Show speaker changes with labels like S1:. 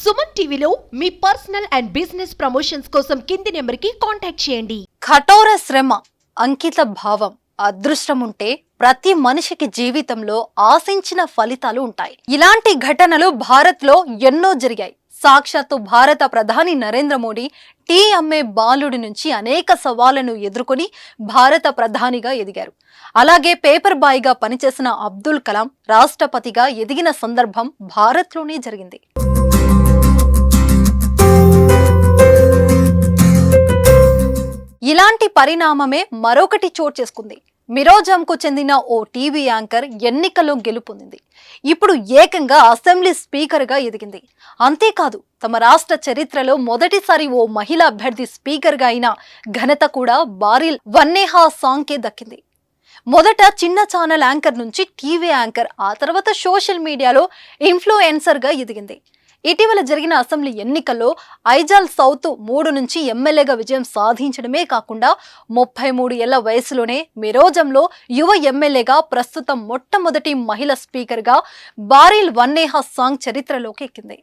S1: సుమన్ టీవీలో మీ personal and business promotions కోసం కింది నెంబర్కి కాంటాక్ట్ చేయండి.
S2: కఠోర శ్రమ, అంకిత భావం, అదృష్టం ఉంటే ప్రతి మనిషికి జీవితంలో ఆశించిన ఫలితాలు ఉంటాయి. ఇలాంటి ఘటనలు భారత్లో ఎన్నో జరిగాయి. సాక్షాత్తు భారత ప్రధాని నరేంద్ర మోడీ టీ అమ్మే బాలుడి నుంచి అనేక సవాళ్లను ఎదుర్కొని భారత ప్రధానిగా ఎదిగారు. అలాగే పేపర్ బాయ్ గా పనిచేసిన అబ్దుల్ కలాం రాష్ట్రపతిగా ఎదిగిన సందర్భం భారత్లోనే జరిగింది. ఇలాంటి పరిణామమే మరొకటి చోటు చేసుకుంది. మిరోజంకు చెందిన ఓ టీవీ యాంకర్ ఎన్నికల్లో గెలుపొందింది. ఇప్పుడు ఏకంగా అసెంబ్లీ స్పీకర్గా ఎదిగింది. అంతేకాదు, తమ రాష్ట్ర చరిత్రలో మొదటిసారి ఓ మహిళా అభ్యర్థి స్పీకర్గా అయిన ఘనత కూడా బారిల్ వన్నేహా సాంగ్కే దక్కింది. మొదట చిన్న ఛానల్ యాంకర్ నుంచి టీవీ యాంకర్, ఆ తర్వాత సోషల్ మీడియాలో ఇన్ఫ్లుయెన్సర్గా ఎదిగింది. ఇటీవల జరిగిన అసెంబ్లీ ఎన్నికల్లో ఐజాల్ సౌత్ 3 నుంచి ఎమ్మెల్యేగా విజయం సాధించడమే కాకుండా 33 ఏళ్ల వయసులోనే మిరోజంలో యువ ఎమ్మెల్యేగా ప్రస్తుతం మొట్టమొదటి మహిళా స్పీకర్గా బారిల్ వన్నేహా సాంగ్ చరిత్రలోకి ఎక్కింది.